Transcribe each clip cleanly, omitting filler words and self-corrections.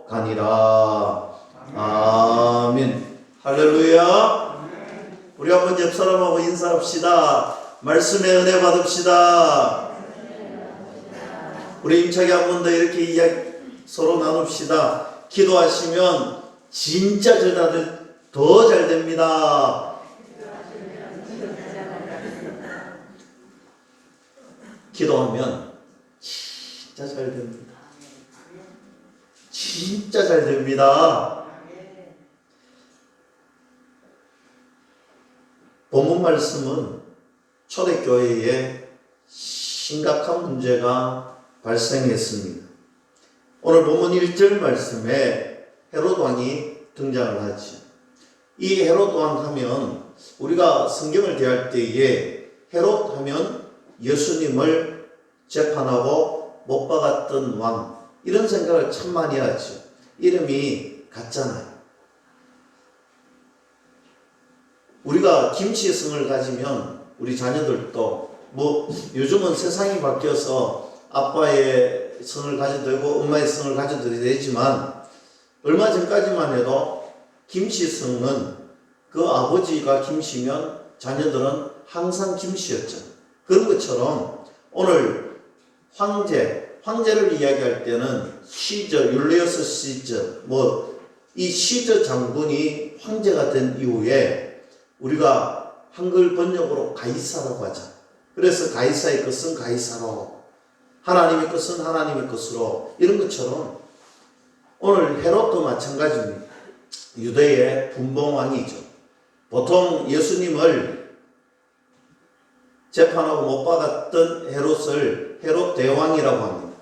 가니라. 아멘. 할렐루야. 우리 한번 옆 사람하고 인사합시다. 말씀의 은혜 받읍시다. 우리 힘차게 한 번 더 이렇게 이야기 서로 나눕시다. 기도하시면 진짜 더 잘 됩니다. 기도하면 진짜 잘 됩니다. 진짜 잘 됩니다. 본문 말씀은 초대교회에 심각한 문제가 발생했습니다. 오늘 본문 1절 말씀에 헤롯 왕이 등장을 하죠. 이 헤롯 왕 하면 우리가 성경을 대할 때에 헤롯 하면 예수님을 재판하고 못 박았던 왕, 이런 생각을 참 많이 하죠. 이름이 같잖아요. 우리가 김치성을 가지면 우리 자녀들도 요즘은 세상이 바뀌어서 아빠의 성을 가져도 되고 엄마의 성을 가져도 되지만 얼마 전까지만 해도 김씨성은 그 아버지가 김씨면 자녀들은 항상 김씨였죠. 그런 것처럼 오늘 황제를 이야기할 때는 시저, 율리어스 시저, 이 시저 장군이 황제가 된 이후에 우리가 한글 번역으로 가이사라고 하잖아요. 그래서 가이사의 것은 가이사로, 하나님의 것은 하나님의 것으로, 이런 것처럼 오늘 헤롯도 마찬가지입니다. 유대의 분봉왕이죠. 보통 예수님을 재판하고 못 박았던 헤롯을 헤롯 대왕이라고 합니다.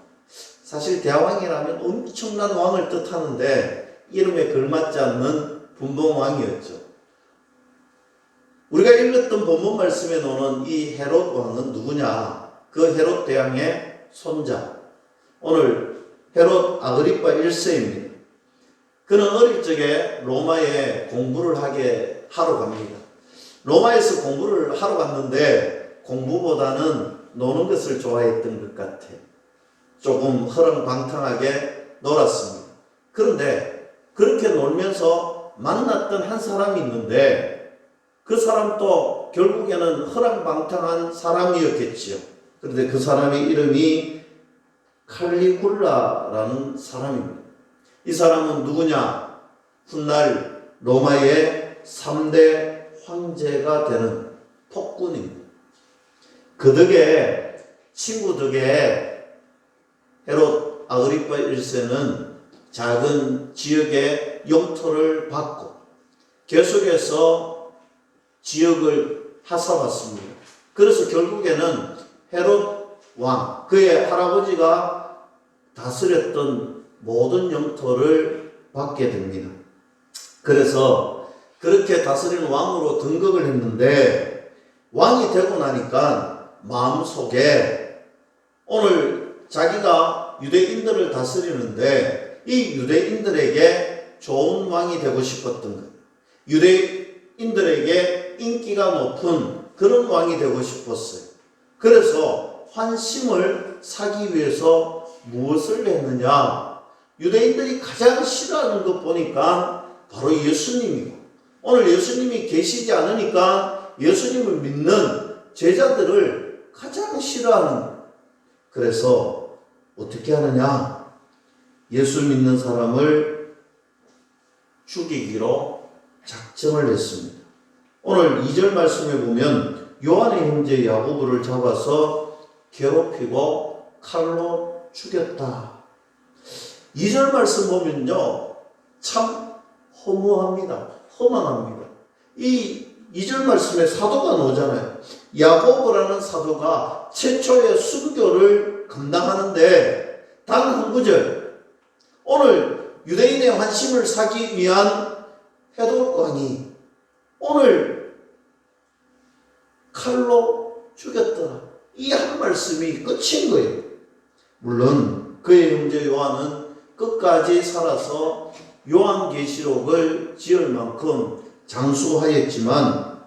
사실 대왕이라면 엄청난 왕을 뜻하는데 이름에 걸맞지 않는 분봉왕이었죠. 우리가 읽었던 본문 말씀에 나오는 이 헤롯 왕은 누구냐? 그 헤롯 대왕의 손자, 오늘 헤롯 아그리파 1세입니다. 그는 어릴 적에 로마에 공부를 하러 갑니다. 로마에서 공부를 하러 갔는데 공부보다는 노는 것을 좋아했던 것 같아요. 조금 허랑방탕하게 놀았습니다. 그런데 그렇게 놀면서 만났던 한 사람이 있는데 그 사람도 결국에는 허랑방탕한 사람이었겠지요. 그런데 그 사람의 이름이 칼리굴라라는 사람입니다. 이 사람은 누구냐? 훗날 로마의 3대 황제가 되는 폭군입니다. 그 덕에, 친구 덕에 헤롯 아그리파 1세는 작은 지역의 영토를 받고 계속해서 지역을 하사받습니다. 그래서 결국에는 헤롯 왕, 그의 할아버지가 다스렸던 모든 영토를 받게 됩니다. 그래서 그렇게 다스리는 왕으로 등극을 했는데 왕이 되고 나니까 마음속에 오늘 자기가 유대인들을 다스리는데 이 유대인들에게 좋은 왕이 되고 싶었던 것, 유대인들에게 인기가 높은 그런 왕이 되고 싶었어요. 그래서 환심을 사기 위해서 무엇을 했느냐? 유대인들이 가장 싫어하는 것 보니까 바로 예수님이고, 오늘 예수님이 계시지 않으니까 예수님을 믿는 제자들을 가장 싫어하는. 그래서 어떻게 하느냐? 예수 믿는 사람을 죽이기로 작정을 했습니다. 오늘 2절 말씀에 보면 요한의 형제 야고보를 잡아서 괴롭히고 칼로 죽였다. 2절 말씀 보면요, 참 허무합니다. 허망합니다. 이 2절 말씀에 사도가 나오잖아요. 야고보라는 사도가 최초의 순교를 감당하는데 단 한 구절, 오늘 유대인의 환심을 사기 위한 헤롯 왕이 오늘 칼로 죽였더라. 이 한 말씀이 끝인 거예요. 물론 그의 형제 요한은 끝까지 살아서 요한계시록을 지을 만큼 장수하였지만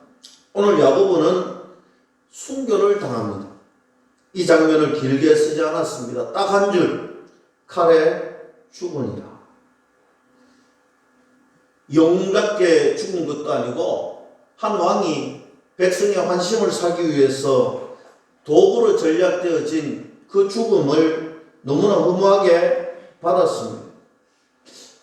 오늘 야고보는 순교를 당합니다. 이 장면을 길게 쓰지 않았습니다. 딱 한 줄, 칼에 죽으니라. 영웅답게 죽은 것도 아니고 한 왕이 백성의 환심을 사기 위해서 도구로 전략되어진 그 죽음을 너무나 허무하게 받았습니다.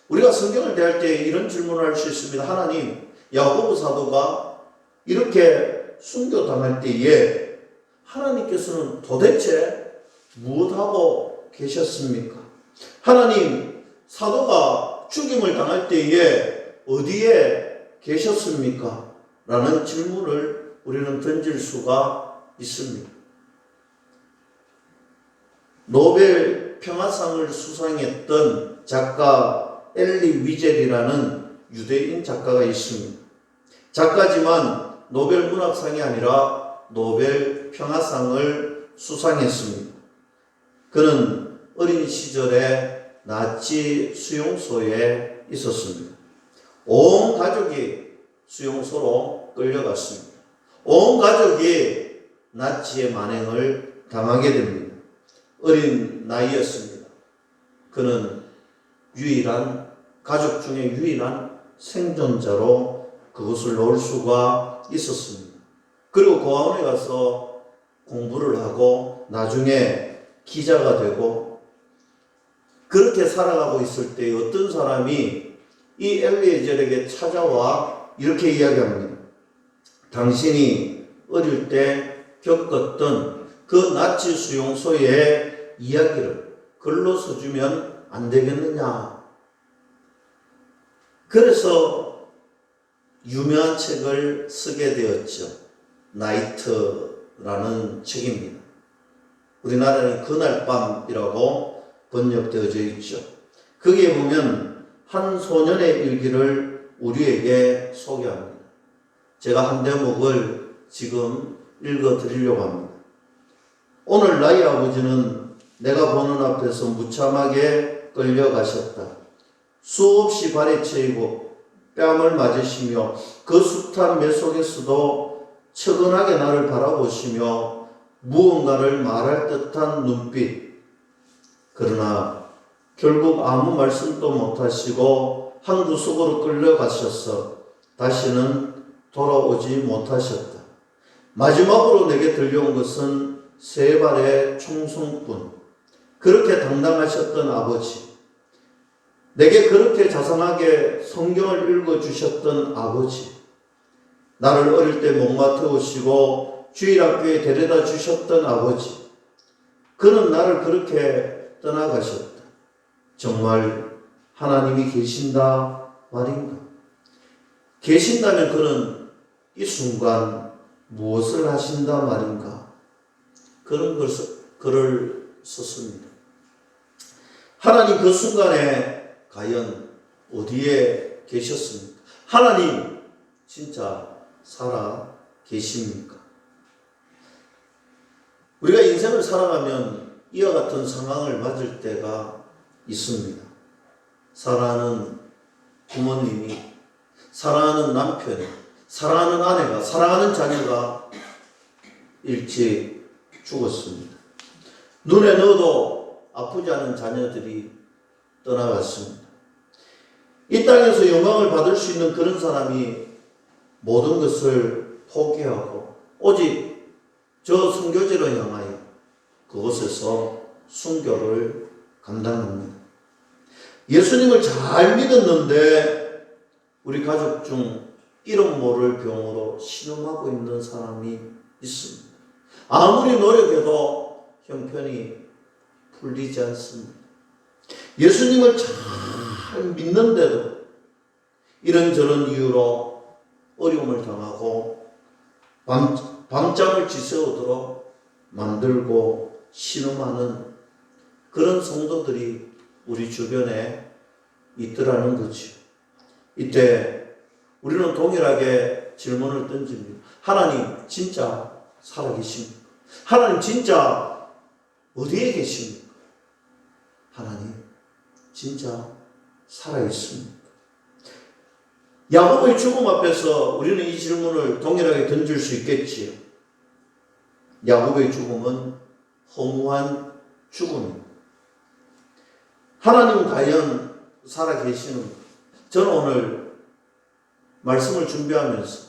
우리가 성경을 대할 때 이런 질문을 할 수 있습니다. 하나님, 야고보 사도가 이렇게 순교당할 때에 하나님께서는 도대체 무엇하고 계셨습니까? 하나님, 사도가 죽임을 당할 때에 어디에 계셨습니까? 라는 질문을 우리는 던질 수가 있습니다. 노벨 평화상을 수상했던 작가 엘리 위젤이라는 유대인 작가가 있습니다. 작가지만 노벨 문학상이 아니라 노벨 평화상을 수상했습니다. 그는 어린 시절에 나치 수용소에 있었습니다. 온 가족이 수용소로 끌려갔습니다. 온 가족이 나치의 만행을 당하게 됩니다. 어린 나이였습니다. 그는 가족 중에 유일한 생존자로 그것을 놓을 수가 있었습니다. 그리고 고아원에 가서 공부를 하고 나중에 기자가 되고 그렇게 살아가고 있을 때 어떤 사람이 이 엘리에젤에게 찾아와 이렇게 이야기합니다. 당신이 어릴 때 겪었던 그 나치 수용소의 이야기를 글로 써주면 안 되겠느냐. 그래서 유명한 책을 쓰게 되었죠. 나이트라는 책입니다. 우리나라는 그날 밤이라고 번역되어져 있죠. 거기에 보면 한 소년의 일기를 우리에게 소개합니다. 제가 한 대목을 지금 읽어 드리려고 합니다. 오늘 나의 아버지는 내가 보는 앞에서 무참하게 끌려가셨다. 수없이 발에 채이고 뺨을 맞으시며 그 숱한 매 속에서도 측은하게 나를 바라보시며 무언가를 말할 듯한 눈빛. 그러나 결국 아무 말씀도 못하시고 한 구석으로 끌려가셔서 다시는 돌아오지 못하셨다. 마지막으로 내게 들려온 것은 3발의 총성뿐. 그렇게 당당하셨던 아버지, 내게 그렇게 자상하게 성경을 읽어주셨던 아버지, 나를 어릴 때 목마 태우시고 주일학교에 데려다 주셨던 아버지, 그는 나를 그렇게 떠나가셨다. 정말 하나님이 계신다 말인가? 계신다면 그는 이 순간 무엇을 하신다 말인가? 그런 글을 썼습니다. 하나님 그 순간에 과연 어디에 계셨습니까? 하나님 진짜 살아 계십니까? 우리가 인생을 살아가면 이와 같은 상황을 맞을 때가 있습니다. 사랑하는 부모님이, 사랑하는 남편이, 사랑하는 아내가, 사랑하는 자녀가 일찍 죽었습니다. 눈에 넣어도 아프지 않은 자녀들이 떠나갔습니다. 이 땅에서 영광을 받을 수 있는 그런 사람이 모든 것을 포기하고 오직 저 순교지로 향하여 그곳에서 순교를 감당합니다. 예수님을 잘 믿었는데 우리 가족 중 이름 모를 병으로 신음하고 있는 사람이 있습니다. 아무리 노력해도 형편이 풀리지 않습니다. 예수님을 잘 믿는데도 이런저런 이유로 어려움을 당하고 밤잠을 지새우도록 만들고 신음하는 그런 성도들이 우리 주변에 있더라는 거죠. 이때 우리는 동일하게 질문을 던집니다. 하나님 진짜 살아계십니까? 하나님 진짜 어디에 계십니까? 하나님 진짜 살아있습니까? 야곱의 죽음 앞에서 우리는 이 질문을 동일하게 던질 수 있겠지요. 야곱의 죽음은 허무한 죽음입니다. 하나님은 과연 살아계시는가? 저는 오늘 말씀을 준비하면서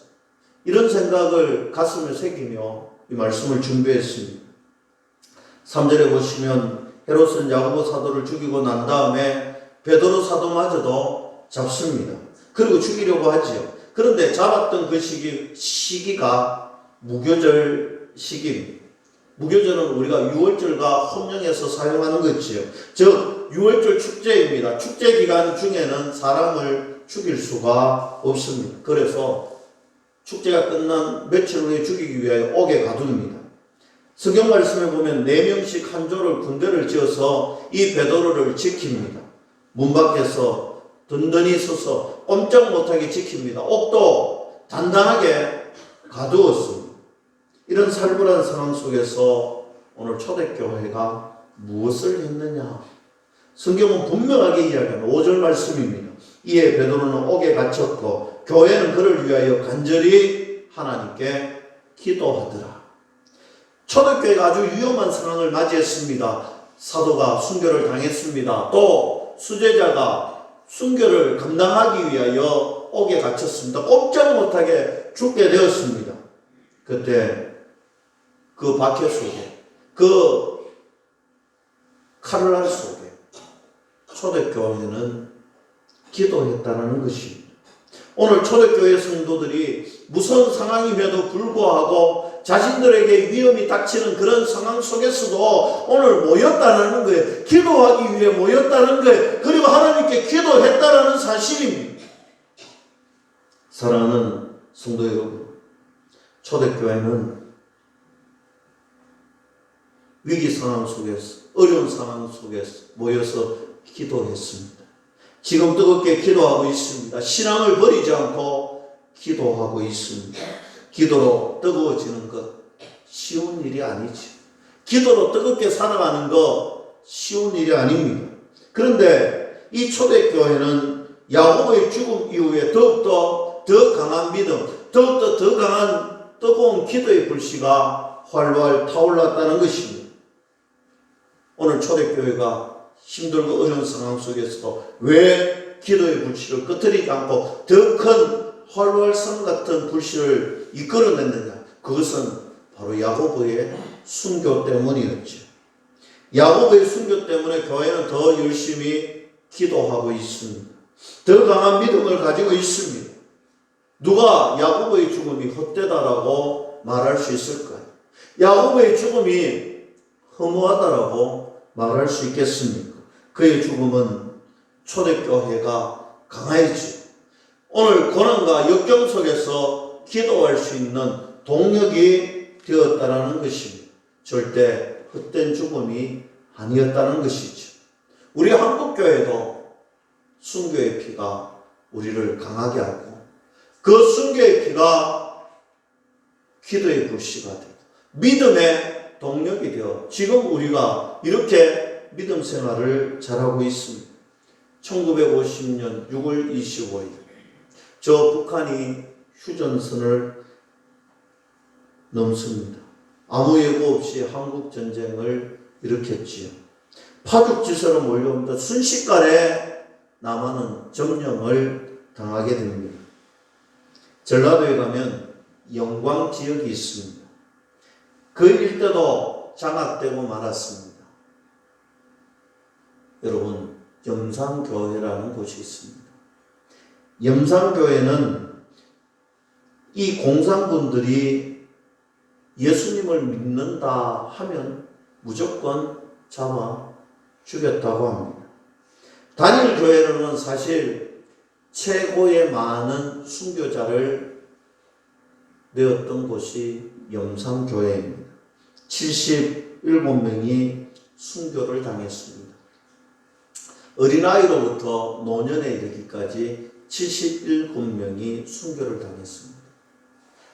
이런 생각을 가슴에 새기며 이 말씀을 준비했습니다. 3절에 보시면 헤롯은 야고보 사도를 죽이고 난 다음에 베드로 사도마저도 잡습니다. 그리고 죽이려고 하지요. 그런데 잡았던 그 시기가 무교절 시기입니다. 무교절은 우리가 유월절과 혼영해서 사용하는 것이지요. 즉 유월절 축제입니다. 축제 기간 중에는 사람을 죽일 수가 없습니다. 그래서 축제가 끝난 며칠 후에 죽이기 위하여 옥에 가둡니다. 성경 말씀에 보면 4명씩 한 조를 군대를 지어서 이 베드로를 지킵니다. 문 밖에서 든든히 서서 꼼짝 못하게 지킵니다. 옥도 단단하게 가두었습니다. 이런 살벌한 상황 속에서 오늘 초대교회가 무엇을 했느냐? 성경은 분명하게 이야기하는 5절 말씀입니다. 이에 베드로는 옥에 갇혔고 교회는 그를 위하여 간절히 하나님께 기도하더라. 초대교회가 아주 위험한 상황을 맞이했습니다. 사도가 순교를 당했습니다. 또 수제자가 순교를 감당하기 위하여 옥에 갇혔습니다. 꼼짝 못하게 죽게 되었습니다. 그때 그 박해 속에, 그 칼날 속에 초대교회는 기도했다는 것입니다. 오늘 초대교회 성도들이 무서운 상황임에도 불구하고 자신들에게 위험이 닥치는 그런 상황 속에서도 오늘 모였다는 거예요. 기도하기 위해 모였다는 거예요. 그리고 하나님께 기도했다는 사실입니다. 사랑하는 성도 여러분, 초대교회는 위기 상황 속에서, 어려운 상황 속에서 모여서 기도했습니다. 지금 뜨겁게 기도하고 있습니다. 신앙을 버리지 않고 기도하고 있습니다. 기도로 뜨거워지는 것 쉬운 일이 아니지. 기도로 뜨겁게 살아가는 것 쉬운 일이 아닙니다. 그런데 이 초대교회는 야고보의 죽음 이후에 더욱더 더 강한 믿음, 더욱더 더 강한 뜨거운 기도의 불씨가 활활 타올랐다는 것입니다. 오늘 초대교회가 힘들고 어려운 상황 속에서도 왜 기도의 불씨를 끄트리지 않고 더 큰 활활성 같은 불씨를 이끌어냈느냐? 그것은 바로 야고보의 순교 때문이었죠. 야고보의 순교 때문에 교회는 더 열심히 기도하고 있습니다. 더 강한 믿음을 가지고 있습니다. 누가 야고보의 죽음이 헛되다라고 말할 수 있을까요? 야고보의 죽음이 허무하다라고 말할 수 있겠습니까? 그의 죽음은 초대교회가 강해지고 오늘 고난과 역경 속에서 기도할 수 있는 동력이 되었다는 것입니다. 절대 헛된 죽음이 아니었다는 것이죠. 우리 한국교회도 순교의 피가 우리를 강하게 하고 그 순교의 피가 기도의 불씨가 되고 믿음의 동력이 되어 지금 우리가 이렇게 믿음 생활을 잘하고 있습니다. 1950년 6월 25일 저 북한이 휴전선을 넘습니다. 아무 예고 없이 한국 전쟁을 일으켰지요. 파죽지세로 몰려옵니다. 순식간에 남한은 점령을 당하게 됩니다. 전라도에 가면 영광지역이 있습니다. 그 일대도 장악되고 말았습니다. 여러분, 염산교회라는 곳이 있습니다. 염산교회는 이 공산군들이 예수님을 믿는다 하면 무조건 잡아 죽였다고 합니다. 단일 교회로는 사실 최고의 많은 순교자를 내었던 곳이 염산교회입니다. 77명이 순교를 당했습니다. 어린아이로부터 노년에 이르기까지 77명이 순교를 당했습니다.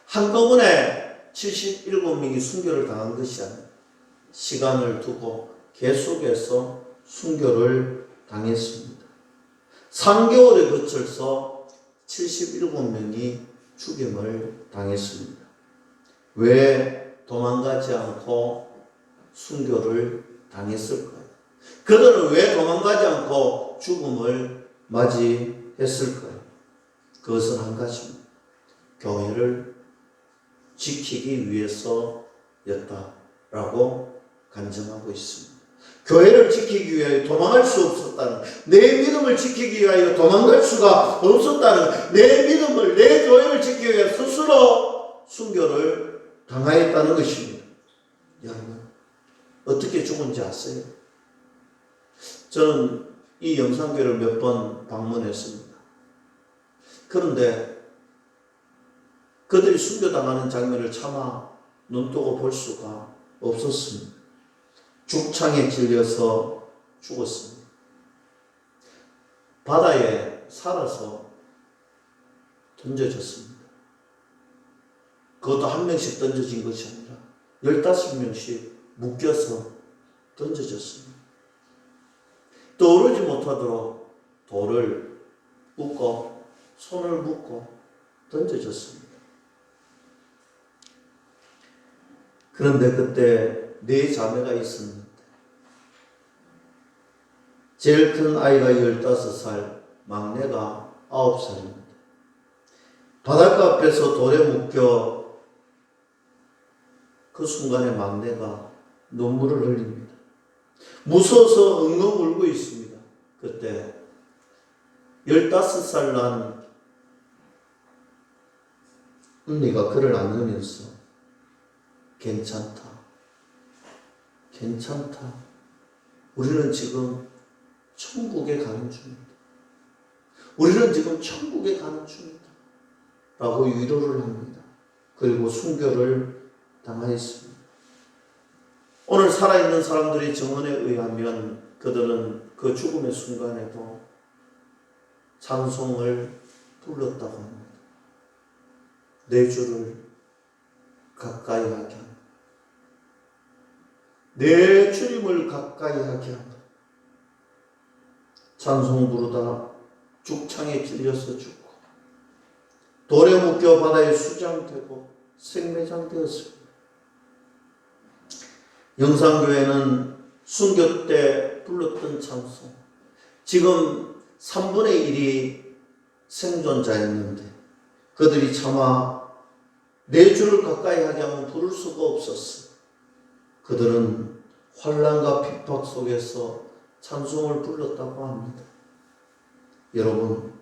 한꺼번에 77명이 순교를 당한 것이 아니라 시간을 두고 계속해서 순교를 당했습니다. 3개월에 거쳐서 77명이 죽임을 당했습니다. 왜 도망가지 않고 순교를 당했을까요? 그들은 왜 도망가지 않고 죽음을 맞이했을까요? 그것은 한 가지입니다. 교회를 지키기 위해서였다라고 간증하고 있습니다. 교회를 지키기 위하여 도망갈 수 없었다는, 내 믿음을 지키기 위하여 도망갈 수가 없었다는, 내 믿음을, 내 교회를 지키기 위해 스스로 순교를 당하였다는 것입니다. 여러분, 어떻게 죽은지 아세요? 저는 이 영상교회를 몇 번 방문했습니다. 그런데 그들이 순교당하는 장면을 차마 눈뜨고 볼 수가 없었습니다. 죽창에 질려서 죽었습니다. 바다에 살아서 던져졌습니다. 그것도 한 명씩 던져진 것이 아니라 15명씩 묶여서 던져졌습니다. 떠오르지 못하도록 돌을 묶고 손을 묶고 던져졌습니다. 그런데 그때 네 자매가 있었는데 제일 큰 아이가 15살, 막내가 9살입니다. 바닷가 앞에서 돌에 묶여 그 순간에 막내가 눈물을 흘립니다. 무서워서 엉엉 울고 있습니다. 그때 15살 난 언니가 그를 안으면서 괜찮다. 괜찮다. 우리는 지금 천국에 가는 중이다. 우리는 지금 천국에 가는 중이다. 라고 위로를 합니다. 그리고 순교를 당하였습니다. 오늘 살아있는 사람들의 증언에 의하면 그들은 그 죽음의 순간에도 찬송을 불렀다고 합니다. 내 주를 가까이 하게 합니다. 내 주님을 가까이 하게 합니다. 찬송 부르다 죽창에 찔려서 죽고 돌에 묶여 바다에 수장되고 생매장되었습니다. 영상교회는 순교 때 불렀던 찬송, 지금 3분의 1이 생존자였는데 그들이 차마 내 주를 가까이 하게 하면 부를 수가 없었어. 그들은 환난과 핍박 속에서 찬송을 불렀다고 합니다. 여러분,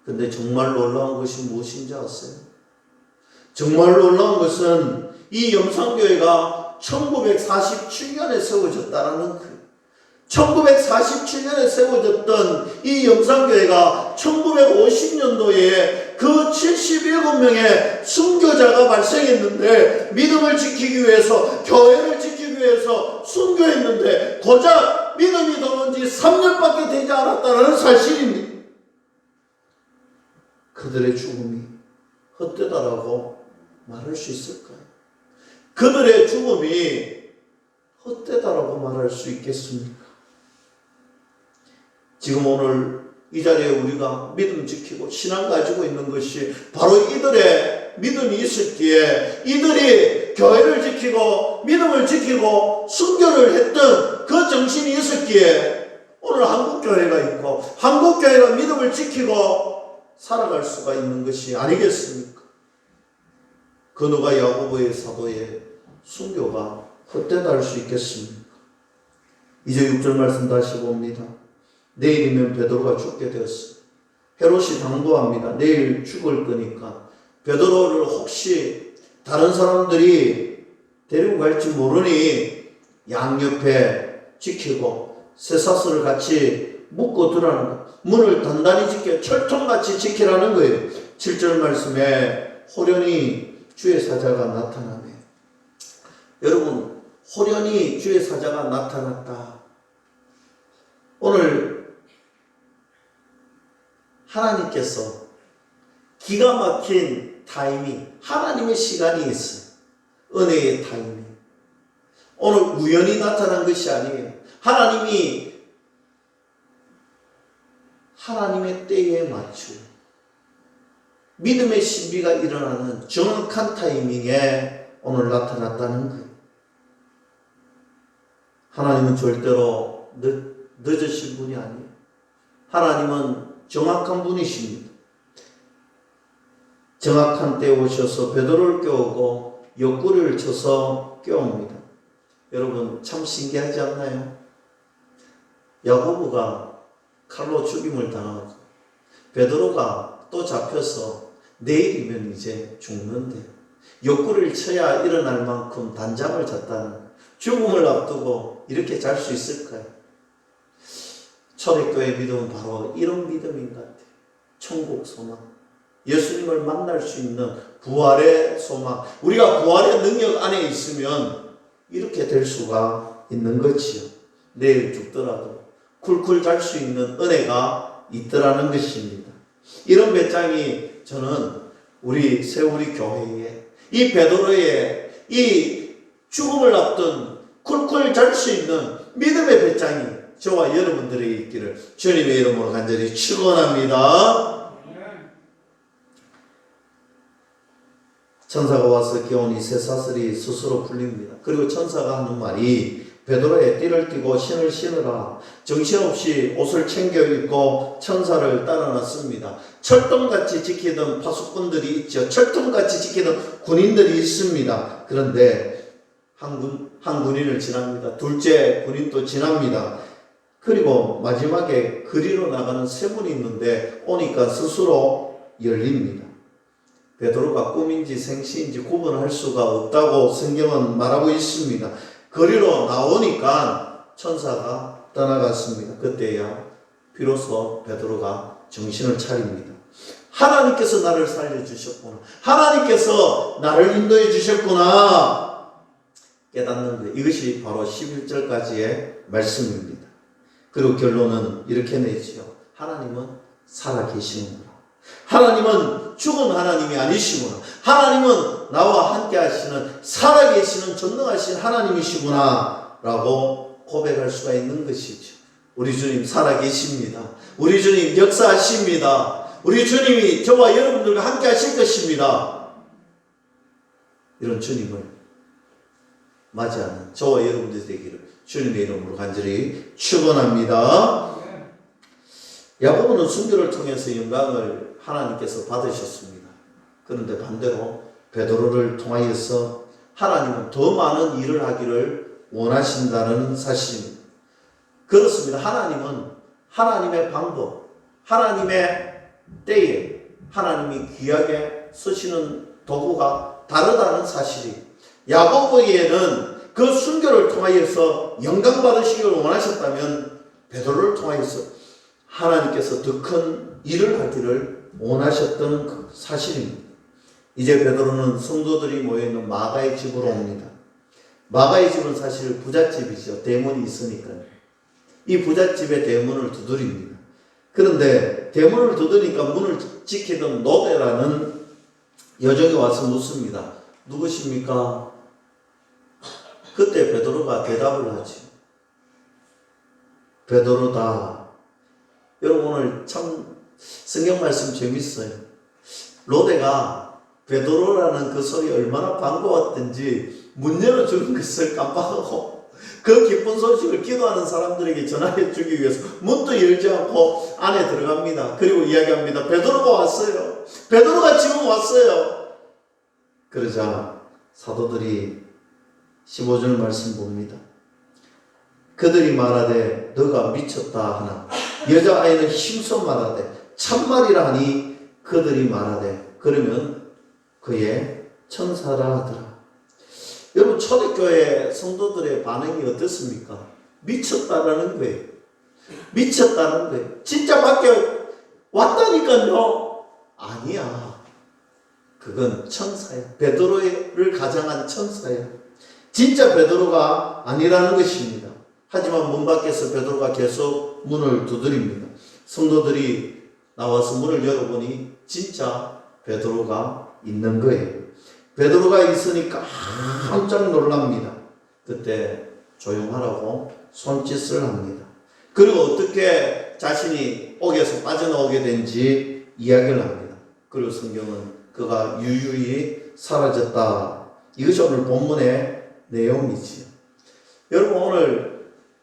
근데 정말 놀라운 것이 무엇인지 아세요? 정말 놀라운 것은 이 영상교회가 1947년에 세워졌다는 거예요. 1947년에 세워졌던 이 영상교회가 1950년도에 그 77명의 순교자가 발생했는데 믿음을 지키기 위해서, 교회를 지키기 위해서 순교했는데 고작 믿음이 들어온 지 3년밖에 되지 않았다는 사실입니다. 그들의 죽음이 헛되다라고 말할 수 있을까요? 그들의 죽음이 헛되다라고 말할 수 있겠습니까? 지금 오늘 이 자리에 우리가 믿음 지키고 신앙 가지고 있는 것이 바로 이들의 믿음이 있었기에, 이들이 교회를 지키고 믿음을 지키고 순교를 했던 그 정신이 있었기에 오늘 한국교회가 있고 한국교회가 믿음을 지키고 살아갈 수가 있는 것이 아니겠습니까? 그 누가 야고보의 사도의 순교가 헛되다 할 수 있겠습니까? 이제 6절 말씀 다시 봅니다. 내일이면 베드로가 죽게 되었어. 헤롯이 당부합니다. 내일 죽을 거니까 베드로를 혹시 다른 사람들이 데리고 갈지 모르니 양옆에 지키고 쇠사슬을 같이 묶고 두라는 거예요. 문을 단단히 지켜 철통같이 지키라는 거예요. 7절 말씀에 호련히 주의 사자가 나타나네. 여러분, 호련히 주의 사자가 나타났다. 오늘 하나님께서 기가 막힌 타이밍, 하나님의 시간이 있어요. 은혜의 타이밍. 오늘 우연히 나타난 것이 아니에요. 하나님의 때에 맞추어 믿음의 신비가 일어나는 정확한 타이밍에 오늘 나타났다는 거예요. 하나님은 절대로 늦으신 분이 아니에요. 하나님은 정확한 분이십니다. 정확한 때에 오셔서 베드로를 깨우고 옆구리를 쳐서 깨웁니다. 여러분 참 신기하지 않나요? 야고보가 칼로 죽임을 당하고 베드로가 또 잡혀서 내일이면 이제 죽는데 옆구리를 쳐야 일어날 만큼 단잠을 잤다는, 죽음을 앞두고 이렇게 잘 수 있을까요? 초대교회 믿음은 바로 이런 믿음인 것 같아요. 천국 소망, 예수님을 만날 수 있는 부활의 소망. 우리가 부활의 능력 안에 있으면 이렇게 될 수가 있는 거지요. 내일 죽더라도 쿨쿨 잘 수 있는 은혜가 있더라는 것입니다. 이런 배짱이 저는 우리 세우리 교회에 이 베드로의 이 죽음을 앞둔 쿨쿨 잘 수 있는 믿음의 배짱이 저와 여러분들에게 있기를 주님의 이름으로 간절히 축원합니다. 천사가 와서 깨운 이 쇠사슬이 스스로 풀립니다. 그리고 천사가 하는 말이 베드로의 띠를 띠고 신을 신으라. 정신없이 옷을 챙겨 입고 천사를 따라났습니다. 철통같이 지키던 파수꾼들이 있죠. 철통같이 지키던 군인들이 있습니다. 그런데 한 군인을 지납니다. 둘째 군인도 지납니다. 그리고 마지막에 그리로 나가는 세 분이 있는데 오니까 스스로 열립니다. 베드로가 꿈인지 생시인지 구분할 수가 없다고 성경은 말하고 있습니다. 거리로 나오니까 천사가 떠나갔습니다. 그때야 비로소 베드로가 정신을 차립니다. 하나님께서 나를 살려주셨구나. 하나님께서 나를 인도해 주셨구나. 깨닫는데 이것이 바로 11절까지의 말씀입니다. 그리고 결론은 이렇게 내지요. 하나님은 살아계시는구나. 하나님은 죽은 하나님이 아니시구나. 하나님은 나와 함께 하시는 살아계시는 전능하신 하나님이시구나 라고 고백할 수가 있는 것이죠. 우리 주님 살아계십니다. 우리 주님 역사하십니다. 우리 주님이 저와 여러분들과 함께 하실 것입니다. 이런 주님을 맞이하는 저와 여러분들이 되기를 주님의 이름으로 간절히 축원합니다. 야고보는 순교를 통해서 영광을 하나님께서 받으셨습니다. 그런데 반대로 베드로를 통하여서 하나님은 더 많은 일을 하기를 원하신다는 사실입니다. 그렇습니다. 하나님은 하나님의 방법, 하나님의 때에 하나님이 귀하게 쓰시는 도구가 다르다는 사실이, 야고보에게는 그 순교를 통하여서 영광 받으시기를 원하셨다면 베드로를 통하여서 하나님께서 더 큰 일을 하기를 원하셨던 그 사실입니다. 이제 베드로는 성도들이 모여있는 마가의 집으로 옵니다. 마가의 집은 사실 부잣집이죠. 대문이 있으니까요. 이 부잣집의 대문을 두드립니다. 그런데 대문을 두드리니까 문을 지키던 노대라는 여종이 와서 묻습니다. 누구십니까? 그때 베드로가 대답을 하죠. 베드로다. 여러분 오늘 참 성경 말씀 재밌어요. 로데가 베드로라는 그 소리 얼마나 반가웠던지 문 열어주는 것을 깜빡하고 그 기쁜 소식을 기도하는 사람들에게 전하해 주기 위해서 문도 열지 않고 안에 들어갑니다. 그리고 이야기합니다. 베드로가 왔어요. 베드로가 지금 왔어요. 그러자 사도들이 15절 말씀 봅니다. 그들이 말하되 너가 미쳤다 하나 여자아이는 힘써 말하되 참말이라 하니 그들이 말하되 그러면 그의 천사라 하더라. 여러분 초대교회 성도들의 반응이 어떻습니까? 미쳤다라는 거예요. 미쳤다는 거예요. 진짜 밖에 왔다니까요. 아니야. 그건 천사야. 베드로를 가장한 천사야. 진짜 베드로가 아니라는 것입니다. 하지만 문 밖에서 베드로가 계속 문을 두드립니다. 성도들이 나와서 문을 열어보니 진짜 베드로가 있는 거예요. 베드로가 있으니까 깜짝 놀랍니다. 그때 조용하라고 손짓을 합니다. 그리고 어떻게 자신이 옥에서 빠져나오게 된지 이야기를 합니다. 그리고 성경은 그가 유유히 사라졌다. 이것이 오늘 본문의 내용이지요. 여러분 오늘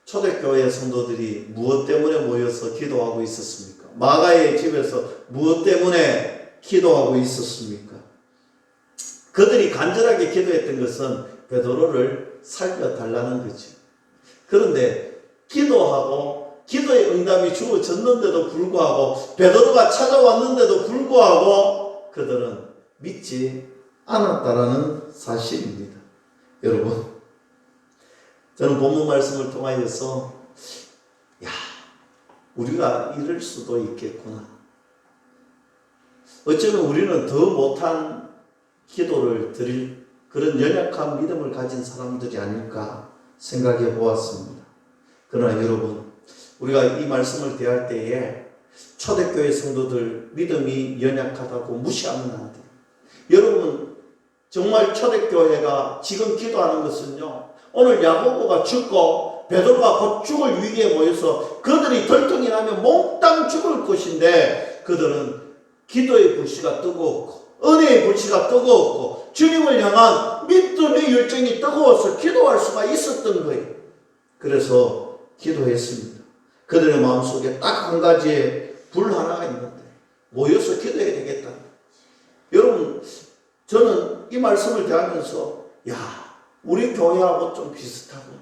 초대교회 성도들이 무엇 때문에 모여서 기도하고 있었습니까? 마가의 집에서 무엇 때문에 기도하고 있었습니까? 그들이 간절하게 기도했던 것은 베드로를 살려달라는 거죠. 그런데 기도하고 기도의 응답이 주어졌는데도 불구하고 베드로가 찾아왔는데도 불구하고 그들은 믿지 않았다라는 사실입니다. 여러분, 저는 본문 말씀을 통하여서 우리가 이럴 수도 있겠구나. 어쩌면 우리는 더 못한 기도를 드릴 그런 연약한 믿음을 가진 사람들이 아닐까 생각해 보았습니다. 그러나 여러분, 우리가 이 말씀을 대할 때에 초대교회 성도들 믿음이 연약하다고 무시하면 안 돼요. 여러분, 정말 초대교회가 지금 기도하는 것은요, 오늘 야고보가 죽고 베드로가 곧 죽을 위기에 모여서 그들이 덜통이 나면 몽땅 죽을 것인데 그들은 기도의 불씨가 뜨거웠고 은혜의 불씨가 뜨거웠고 주님을 향한 믿음의 열정이 뜨거워서 기도할 수가 있었던 거예요. 그래서 기도했습니다. 그들의 마음속에 딱 한 가지의 불 하나가 있는데 모여서 기도해야 되겠다. 여러분, 저는 이 말씀을 대하면서 우리 교회하고 좀 비슷하구나.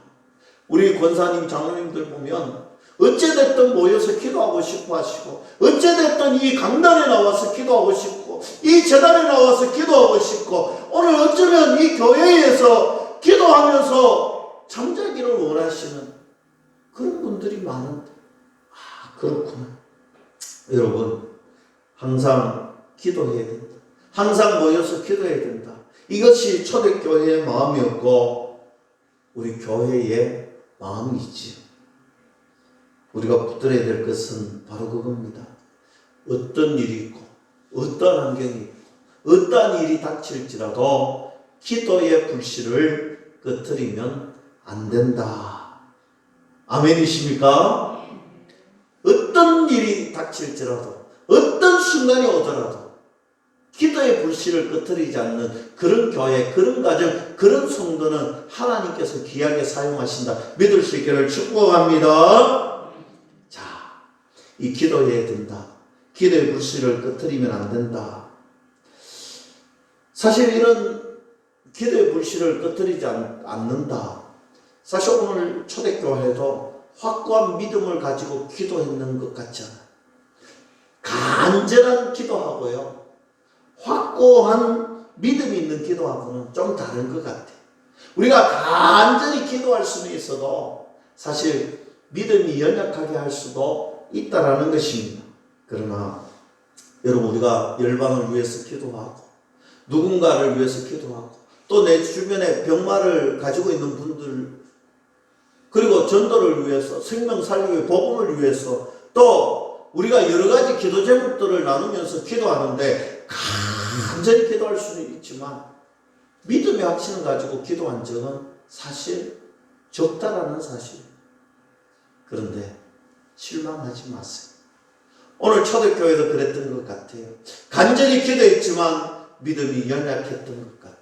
우리 권사님, 장로님들 보면 어찌됐든 모여서 기도하고 싶어 하시고 어찌됐든 이 강단에 나와서 기도하고 싶고 이 제단에 나와서 기도하고 싶고 오늘 어쩌면 이 교회에서 기도하면서 잠자기를 원하시는 그런 분들이 많은데 그렇구나. 여러분, 항상 기도해야 된다. 항상 모여서 기도해야 된다. 이것이 초대교회의 마음이었고 우리 교회의 마음이지요. 우리가 붙들어야 될 것은 바로 그겁니다. 어떤 일이 있고 어떤 환경이 있고 어떤 일이 닥칠지라도 기도의 불씨를 끄트리면 안 된다. 아멘이십니까? 어떤 일이 닥칠지라도 어떤 순간이 오더라도 기도의 불씨를 끄트리지 않는 그런 교회, 그런 가정, 그런 성도는 하나님께서 귀하게 사용하신다. 믿을 수 있기를 축복합니다. 자, 이 기도해야 된다. 기도의 불씨를 끄트리면 안 된다. 사실 이런 기도의 불씨를 끄트리지 않는다. 사실 오늘 초대교회도 확고한 믿음을 가지고 기도했는 것 같잖아요. 간절한 기도하고요, 확고한 믿음이 있는 기도하고는 좀 다른 것 같아요. 우리가 간절히 기도할 수는 있어도 사실 믿음이 연약하게 할 수도 있다라는 것입니다. 그러나 여러분, 우리가 열방을 위해서 기도하고 누군가를 위해서 기도하고 또 내 주변에 병마를 가지고 있는 분들 그리고 전도를 위해서 생명 살리기 복음을 위해서 또 우리가 여러 가지 기도 제목들을 나누면서 기도하는데 간절히 기도할 수는 있지만 믿음의 확신을 가지고 기도한 적은 사실 적다라는 사실. 그런데 실망하지 마세요. 오늘 초대교회도 그랬던 것 같아요. 간절히 기도했지만 믿음이 연약했던 것 같아요.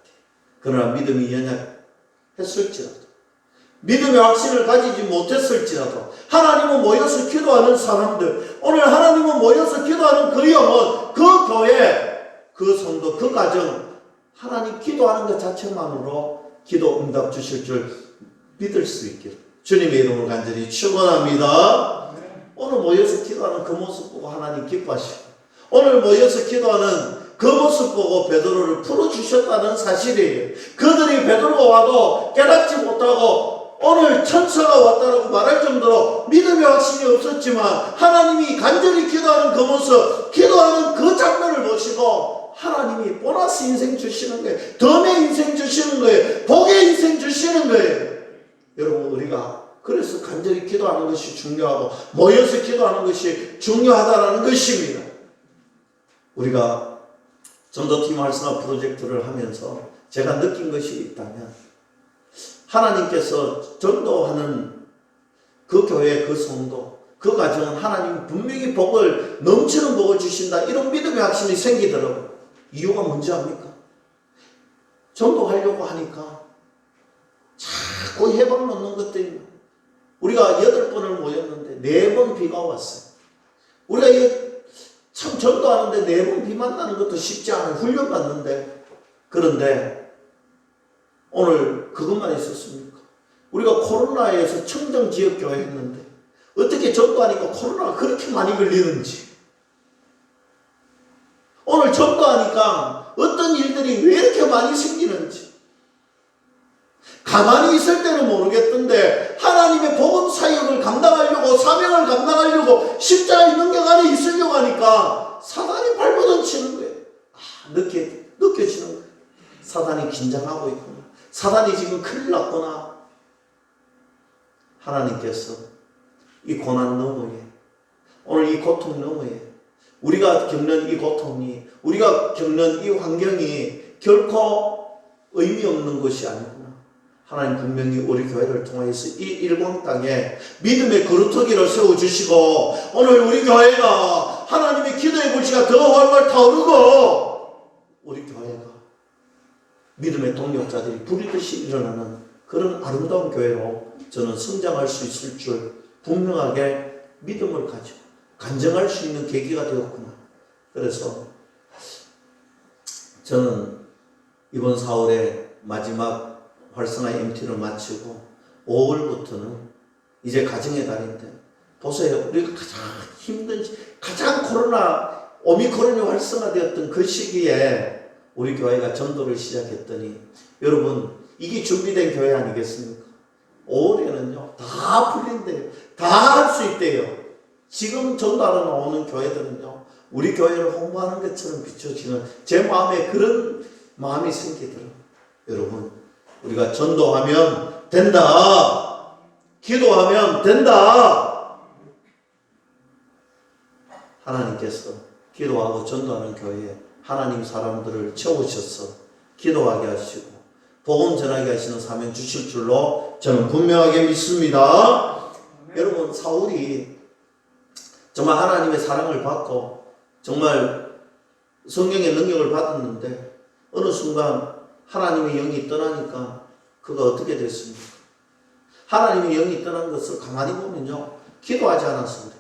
그러나 믿음이 연약했을지라도 믿음의 확신을 가지지 못했을지라도 하나님은 모여서 기도하는 사람들, 오늘 하나님은 모여서 기도하는 그 영혼, 그 교회, 그 성도, 그 가정, 하나님 기도하는 것 자체만으로 기도 응답 주실 줄 믿을 수 있기를 주님의 이름으로 간절히 축원합니다. 오늘 모여서 기도하는 그 모습 보고 하나님 기뻐하시고 오늘 모여서 기도하는 그 모습 보고 베드로를 풀어주셨다는 사실이에요. 그들이 베드로가 와도 깨닫지 못하고 오늘 천사가 왔다라고 말할 정도로 믿음의 확신이 없었지만 하나님이 간절히 기도하는 그 모습, 기도하는 그 장면을 보시고 하나님이 보너스 인생 주시는 거예요. 덤의 인생 주시는 거예요. 복의 인생 주시는 거예요. 여러분, 우리가 그래서 간절히 기도하는 것이 중요하고 모여서 기도하는 것이 중요하다는 것입니다. 우리가 전도팀 활성화 프로젝트를 하면서 제가 느낀 것이 있다면 하나님께서 전도하는 그 교회, 그 성도, 그 가정은 하나님 분명히 복을, 넘치는 복을 주신다. 이런 믿음의 확신이 생기더라고요. 이유가 뭔지 압니까? 전도하려고 하니까 자꾸 해방 놓는 것들이 우리가 8번을 모였는데 4번 비가 왔어요. 우리가 참 전도하는데 4번 비 만나는 것도 쉽지 않아요. 훈련 받는데. 그런데 오늘 그것만 있었습니까? 우리가 코로나에서 청정지역교회 했는데 어떻게 전도하니까 코로나가 그렇게 많이 걸리는지, 오늘 전도하니까 어떤 일들이 왜 이렇게 많이 생기는지, 가만히 있을 때는 모르겠던데 하나님의 복음 사역을 감당하려고, 사명을 감당하려고 십자가의 능력 안에 있으려고 하니까 사단이 발버둥치는 거예요. 느껴지는 거예요. 사단이 긴장하고 있구나. 사단이 지금 큰일 났구나. 하나님께서 이 고난 너머에, 오늘 이 고통 너머에, 우리가 겪는 이 고통이, 우리가 겪는 이 환경이 결코 의미 없는 것이 아니구나. 하나님 분명히 우리 교회를 통해서 이 일광 땅에 믿음의 거루터기를 세워주시고, 오늘 우리 교회가 하나님의 기도의 불씨가 더 활활 타오르고, 우리 교회가 믿음의 동력자들이 부리듯이 일어나는 그런 아름다운 교회로 저는 성장할 수 있을 줄 분명하게 믿음을 가지고 간증할 수 있는 계기가 되었구나. 그래서 저는 이번 4월에 마지막 활성화 MT를 마치고 5월부터는 이제 가정의 달인데, 보세요. 우리가 가장 힘든, 가장 오미크론이 활성화되었던 그 시기에 우리 교회가 전도를 시작했더니, 여러분 이게 준비된 교회 아니겠습니까? 5월에는요 다 풀린대요. 다 할 수 있대요. 지금 전도하러 나오는 교회들은요 우리 교회를 홍보하는 것처럼 비춰지는, 제 마음에 그런 마음이 생기더라고요. 여러분, 우리가 전도하면 된다. 기도하면 된다. 하나님께서 기도하고 전도하는 교회에 하나님 사람들을 채우셔서 기도하게 하시고 복음 전하게 하시는 사명 주실 줄로 저는 분명하게 믿습니다. 여러분, 사울이 정말 하나님의 사랑을 받고 정말 성령의 능력을 받았는데 어느 순간 하나님의 영이 떠나니까 그가 어떻게 됐습니까? 하나님의 영이 떠난 것을 가만히 보면요, 기도하지 않았습니다.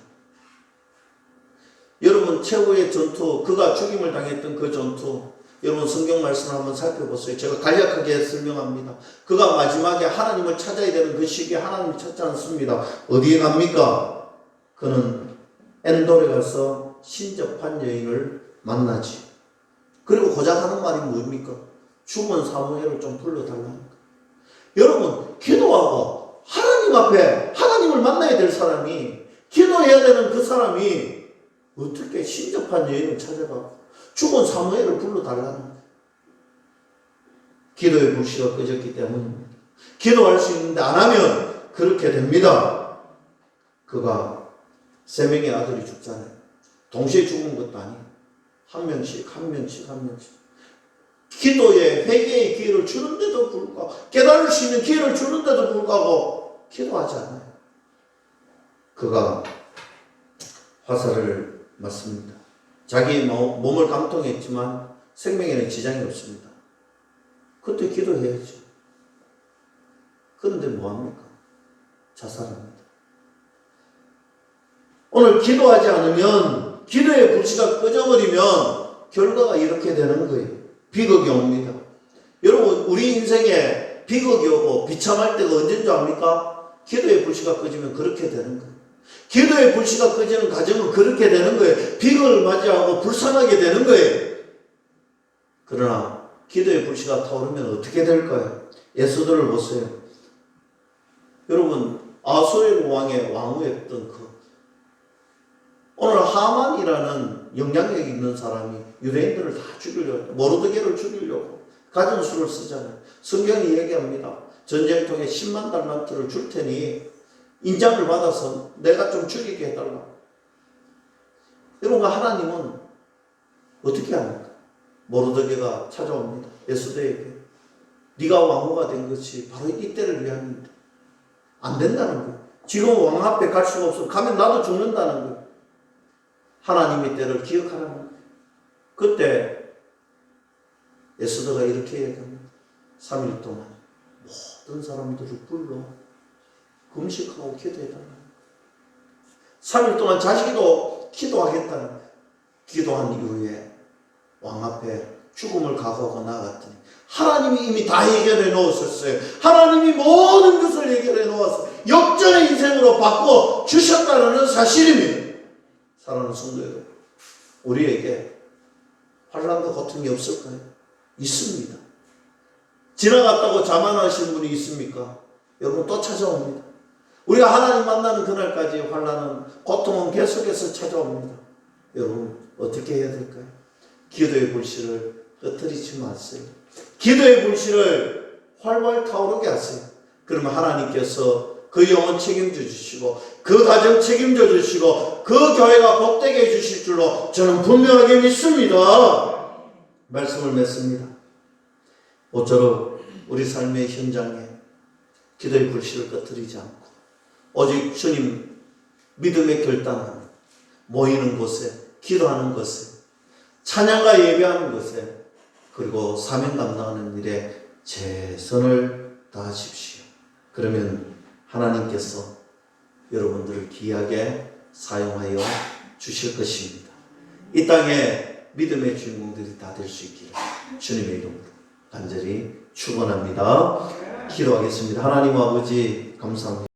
여러분, 최후의 전투, 그가 죽임을 당했던 그 전투, 여러분 성경 말씀을 한번 살펴보세요. 제가 간략하게 설명합니다. 그가 마지막에 하나님을 찾아야 되는 그 시기에 하나님을 찾지 않습니다. 어디에 갑니까? 그는 엔돌에 가서 신접한 여인을 만나지. 그리고 고작 하는 말이 뭡니까? 죽은 사무엘을 좀 불러달라는 거예요. 여러분, 기도하고 하나님 앞에 하나님을 만나야 될 사람이, 기도해야 되는 그 사람이 어떻게 신접한 여인을 찾아가고 죽은 사무엘을 불러달라는 거예요. 기도의 불씨가 꺼졌기 때문입니다. 기도할 수 있는데 안 하면 그렇게 됩니다. 그가 3명의 아들이 죽잖아요. 동시에 죽은 것도 아니에요. 한 명씩. 기도에 회개의 기회를 주는데도 불구하고, 깨달을 수 있는 기회를 주는데도 불구하고 기도하지 않아요. 그가 화살을 맞습니다. 자기 몸을 감통했지만 생명에는 지장이 없습니다. 그때 기도해야죠. 그런데 뭐합니까? 자살합니다. 오늘 기도하지 않으면, 기도의 불씨가 꺼져버리면 결과가 이렇게 되는 거예요. 비극이 옵니다. 여러분, 우리 인생에 비극이 오고 비참할 때가 언제인 줄 압니까? 기도의 불씨가 꺼지면 그렇게 되는 거예요. 기도의 불씨가 꺼지는 가정은 그렇게 되는 거예요. 비극을 맞이하고 불쌍하게 되는 거예요. 그러나 기도의 불씨가 타오르면 어떻게 될까요? 예수들을 보세요. 여러분, 아수르 왕의 왕후였던 오늘 하만이라는 영향력 있는 사람이 유대인들을 다 죽이려고, 모르드게를 죽이려고 가진 수를 쓰잖아요. 성경이 얘기합니다. 전쟁통에 10만 달란트를 줄 테니 인장을 받아서 내가 좀 죽이게 해달라. 여러분, 하나님은 어떻게 합니까? 모르드게가 찾아옵니다. 에스더에게. 네가 왕후가 된 것이 바로 이때를 위함인데 안 된다는 거예요. 지금 왕 앞에 갈 수가 없어. 가면 나도 죽는다는 거예요. 하나님의 때를 기억하라는 거예요. 그때 에스더가 이렇게 얘기합니다. 3일 동안 모든 사람들을 불러 금식하고 기도해달라는 거예요. 3일 동안 자기도 기도하겠다는 거예요. 기도한 이후에 왕 앞에 죽음을 각오하고 나아갔더니 하나님이 이미 다 해결해 놓으셨어요. 하나님이 모든 것을 해결해 놓아서 역전의 인생으로 바꾸어 주셨다는 사실입니다. 사랑하는 성도 여러분, 우리에게 환난과 고통이 없을까요? 있습니다. 지나갔다고 자만하시는 분이 있습니까? 여러분, 또 찾아옵니다. 우리가 하나님 만나는 그날까지 환난은, 고통은 계속해서 찾아옵니다. 여러분, 어떻게 해야 될까요? 기도의 불씨를 흩어지지 마세요. 기도의 불씨를 활활 타오르게 하세요. 그러면 하나님께서 그 영혼 책임져 주시고, 그 가정 책임져 주시고, 그 교회가 복되게 해주실 줄로 저는 분명하게 믿습니다. 말씀을 맺습니다. 모쪼록 우리 삶의 현장에 기도의 불씨를 꺼뜨리지 않고 오직 주님 믿음의 결단하는 모이는 곳에, 기도하는 곳에, 찬양과 예배하는 곳에, 그리고 사명 감당하는 일에 최선을 다하십시오. 그러면 하나님께서 여러분들을 귀하게 사용하여 주실 것입니다. 이 땅에 믿음의 주인공들이 다 될 수 있기를 주님의 이름으로 간절히 축원합니다. 기도하겠습니다. 하나님 아버지 감사합니다.